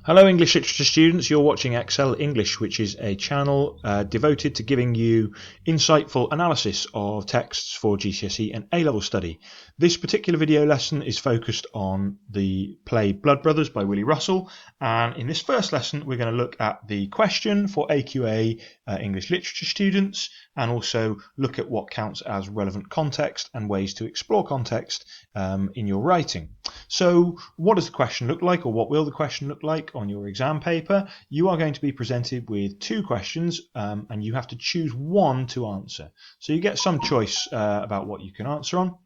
Hello English Literature students, you're watching Excel English, which is a channel devoted to giving you insightful analysis of texts for GCSE and A-Level study. This particular video lesson is focused on the play Blood Brothers by Willy Russell, and in this first lesson we're going to look at the question for AQA English Literature students and also look at what counts as relevant context and ways to explore context in your writing. So what does the question look like, or what will the question look like on your exam paper? You are going to be presented with two questions and you have to choose one to answer. So you get some choice about what you can answer on.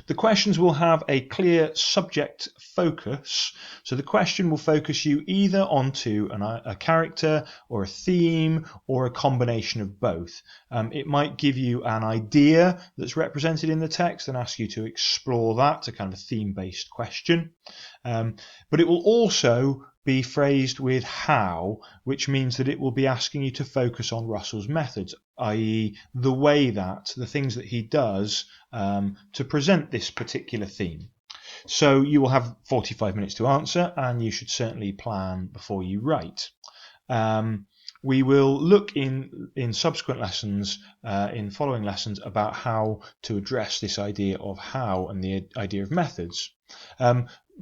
The questions will have a clear subject focus, so the question will focus you either onto a character or a theme or a combination of both. It might give you an idea that's represented in the text and ask you to explore that, a kind of a theme-based question. But it will also be phrased with how, which means that it will be asking you to focus on Russell's methods, i.e. the things that he does to present this particular theme. So you will have 45 minutes to answer, and you should certainly plan before you write. We will look in subsequent lessons, in following lessons, about how to address this idea of how and the idea of methods.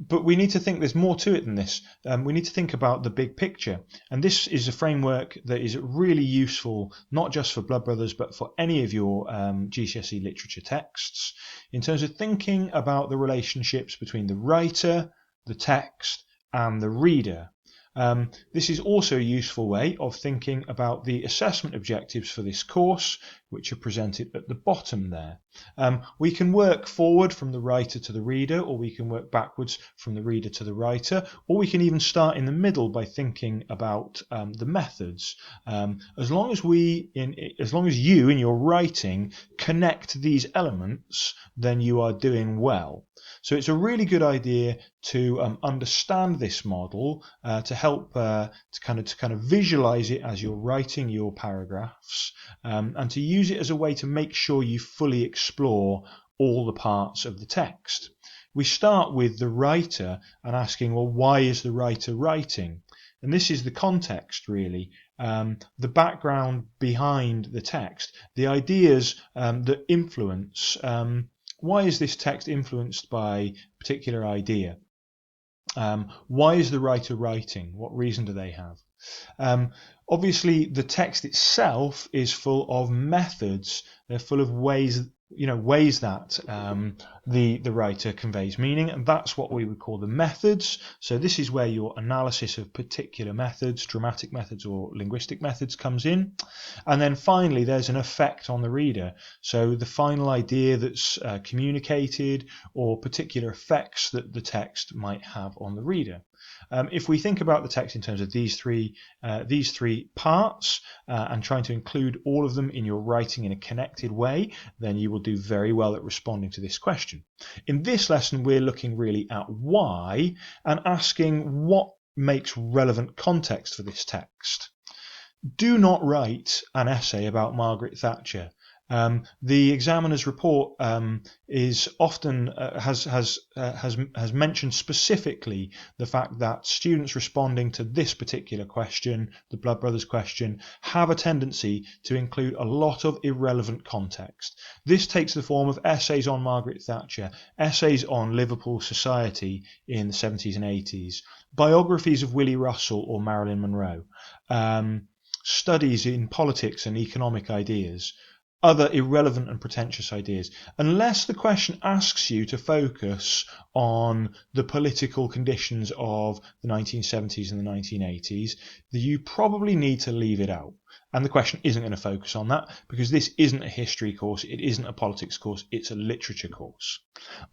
But we need to think there's more to it than this. We need to think about the big picture. And this is a framework that is really useful, not just for Blood Brothers, but for any of your GCSE literature texts, in terms of thinking about the relationships between the writer, the text, and the reader. This is also a useful way of thinking about the assessment objectives for this course, which are presented at the bottom there. We can work forward from the writer to the reader, or we can work backwards from the reader to the writer, or we can even start in the middle by thinking about the methods. As long as you in your writing connect these elements, then you are doing well. So it's a really good idea to understand this model, to help to kind of visualize it as you're writing your paragraphs, and to use it as a way to make sure you fully explore all the parts of the text. We start with the writer and asking, well, why is the writer writing? And this is the context, really, the background behind the text, the ideas that influence. Why is this text influenced by a particular idea? Why is the writer writing? What reason do they have? Obviously, the text itself is full of methods. They're full of ways that the writer conveys meaning, and that's what we would call the methods. So this is where your analysis of particular methods, dramatic methods or linguistic methods, comes in. And then finally, there's an effect on the reader. So the final idea that's communicated, or particular effects that the text might have on the reader. If we think about the text in terms of these three parts and trying to include all of them in your writing in a connected way, then you will do very well at responding to this question. In this lesson, we're looking really at why and asking what makes relevant context for this text. Do not write an essay about Margaret Thatcher. The examiner's report is often has mentioned specifically the fact that students responding to this particular question, the Blood Brothers question, have a tendency to include a lot of irrelevant context. This takes the form of essays on Margaret Thatcher, essays on Liverpool society in the 70s and 80s, biographies of Willy Russell or Marilyn Monroe, studies in politics and economic ideas, other irrelevant and pretentious ideas. Unless the question asks you to focus on the political conditions of the 1970s and the 1980s, you probably need to leave it out. And the question isn't going to focus on that, because this isn't a history course, it isn't a politics course, it's a literature course.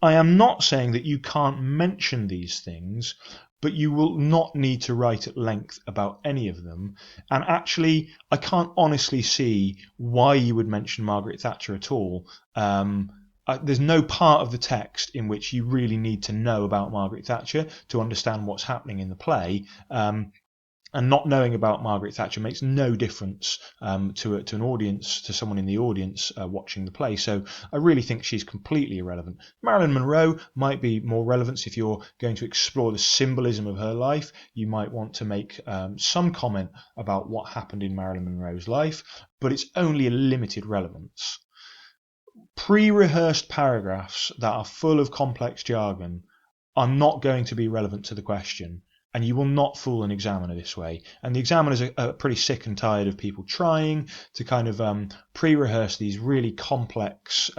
I am not saying that you can't mention these things, but you will not need to write at length about any of them. And actually, I can't honestly see why you would mention Margaret Thatcher at all. There's no part of the text in which you really need to know about Margaret Thatcher to understand what's happening in the play. And not knowing about Margaret Thatcher makes no difference to an audience, to someone in the audience watching the play. So I really think she's completely irrelevant. Marilyn Monroe might be more relevant if you're going to explore the symbolism of her life. You might want to make some comment about what happened in Marilyn Monroe's life, but it's only a limited relevance. Pre-rehearsed paragraphs that are full of complex jargon are not going to be relevant to the question. And you will not fool an examiner this way. And the examiners are pretty sick and tired of people trying to kind of pre-rehearse these really complex,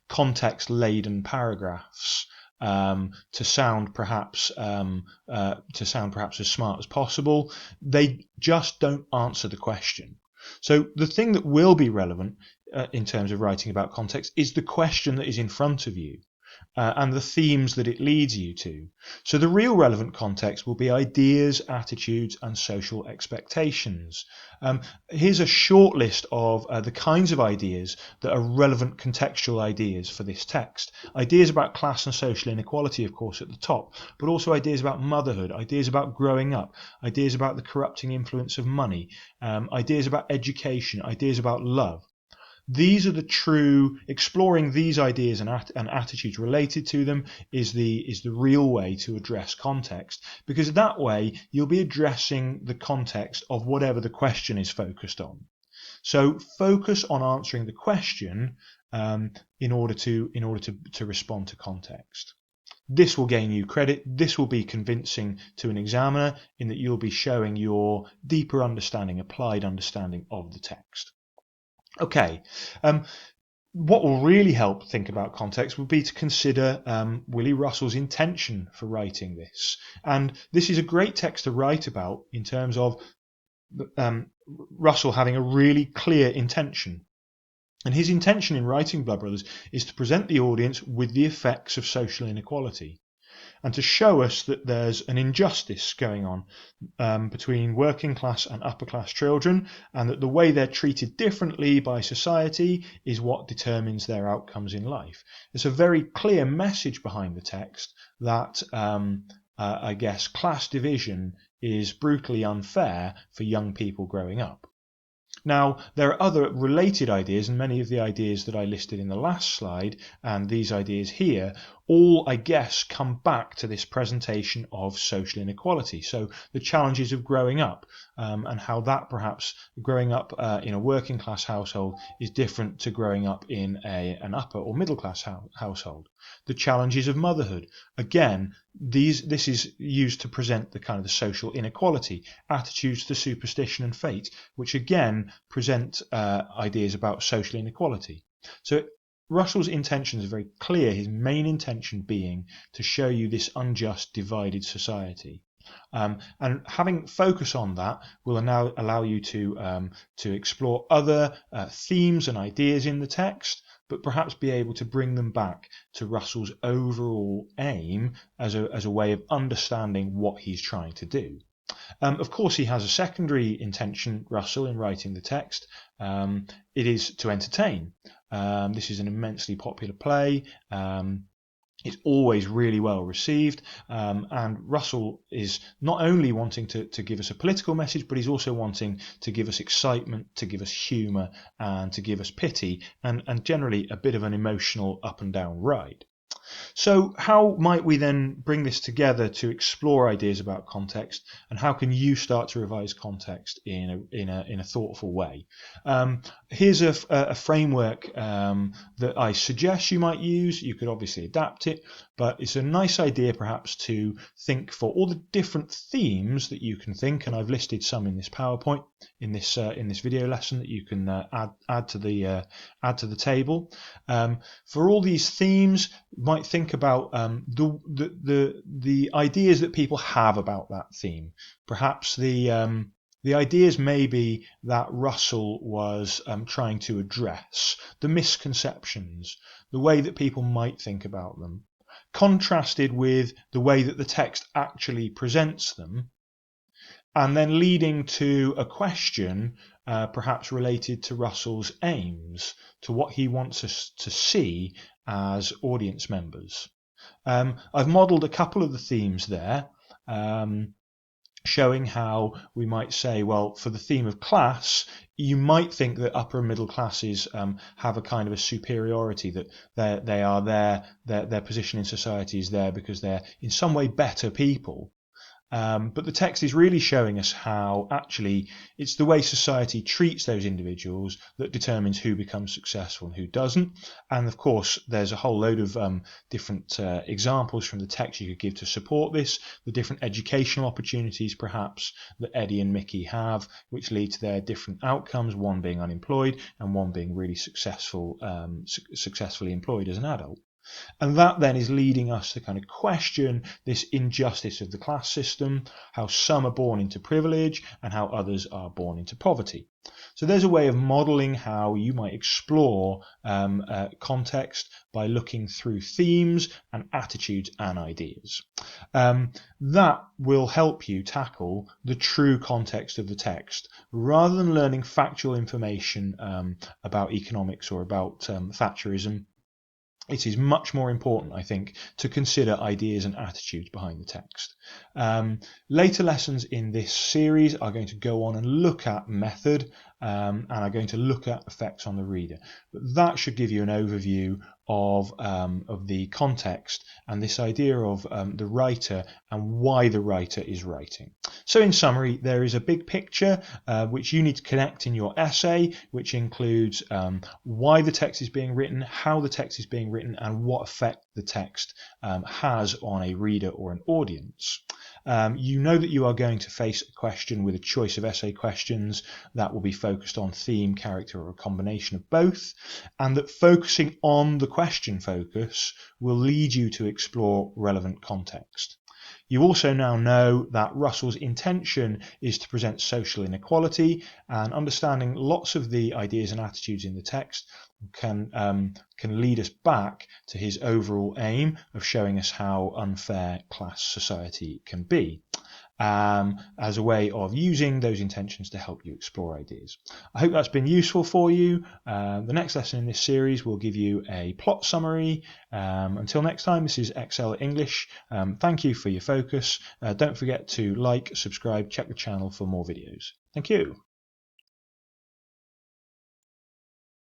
context-laden paragraphs to sound perhaps as smart as possible. They just don't answer the question. So the thing that will be relevant in terms of writing about context is the question that is in front of you. And the themes that it leads you to. So the real relevant context will be ideas, attitudes, and social expectations. Here's a short list of the kinds of ideas that are relevant contextual ideas for this text. Ideas about class and social inequality, of course, at the top, but also ideas about motherhood, ideas about growing up, ideas about the corrupting influence of money, ideas about education, ideas about love. These are the true, exploring these ideas and attitudes related to them is the real way to address context, because that way you'll be addressing the context of whatever the question is focused on. So focus on answering the question in order to respond to context. This will gain you credit. This will be convincing to an examiner in that you'll be showing your deeper understanding, applied understanding of the text. Okay, what will really help think about context would be to consider Willy Russell's intention for writing this. And this is a great text to write about in terms of Russell having a really clear intention. And his intention in writing Blood Brothers is to present the audience with the effects of social inequality, and to show us that there's an injustice going on between working class and upper class children, and that the way they're treated differently by society is what determines their outcomes in life. There's a very clear message behind the text that I guess class division is brutally unfair for young people growing up. Now, there are other related ideas, and many of the ideas that I listed in the last slide and these ideas here all, I guess, come back to this presentation of social inequality. So the challenges of growing up and how that perhaps growing up in a working class household is different to growing up in an upper or middle class household. The challenges of motherhood. Again, this is used to present the kind of the social inequality, attitudes to superstition and fate, which again present ideas about social inequality. So Russell's intentions are very clear, his main intention being to show you this unjust, divided society. And having focus on that will now allow you to explore other themes and ideas in the text, but perhaps be able to bring them back to Russell's overall aim as a way of understanding what he's trying to do. Of course, he has a secondary intention, Russell, in writing the text. It is to entertain. This is an immensely popular play. It's always really well received, and Russell is not only wanting to give us a political message, but he's also wanting to give us excitement, to give us humour, and to give us pity, and generally a bit of an emotional up and down ride. So how might we then bring this together to explore ideas about context, and how can you start to revise context in a thoughtful way? Here's a framework that I suggest you might use. You could obviously adapt it, but it's a nice idea perhaps to think for all the different themes that you can think, and I've listed some in this PowerPoint in this video lesson that you can add to the table. For all these themes, you might think about the ideas that people have about that theme. Perhaps the ideas may be that Russell was trying to address, the misconceptions, the way that people might think about them, contrasted with the way that the text actually presents them, and then leading to a question perhaps related to Russell's aims, to what he wants us to see as audience members. I've modelled a couple of the themes there. showing how we might say, well, for the theme of class, you might think that upper and middle classes have a kind of a superiority, that their position in society is there because they're in some way better people. But the text is really showing us how actually it's the way society treats those individuals that determines who becomes successful and who doesn't. And of course, there's a whole load of different examples from the text you could give to support this, the different educational opportunities perhaps that Eddie and Mickey have, which lead to their different outcomes, one being unemployed and one being really successfully employed as an adult. And that then is leading us to kind of question this injustice of the class system, how some are born into privilege and how others are born into poverty. So there's a way of modelling how you might explore context by looking through themes and attitudes and ideas. That will help you tackle the true context of the text rather than learning factual information about economics or about Thatcherism. It is much more important, I think, to consider ideas and attitudes behind the text. Later lessons in this series are going to go on and look at method and are going to look at effects on the reader. But that should give you an overview of the context and this idea of the writer and why the writer is writing. So in summary, there is a big picture which you need to connect in your essay, which includes why the text is being written, how the text is being written, and what effect the text has on a reader or an audience. You know that you are going to face a question with a choice of essay questions that will be focused on theme, character, or a combination of both, and that focusing on the question focus will lead you to explore relevant context. You also now know that Russell's intention is to present social inequality, and understanding lots of the ideas and attitudes in the text can lead us back to his overall aim of showing us how unfair class society can be, as a way of using those intentions to help you explore ideas. I hope that's been useful for you. The next lesson in this series will give you a plot summary. Until next time, this is Excel English. Thank you for your focus. Don't forget to like, subscribe, check the channel for more videos. Thank you.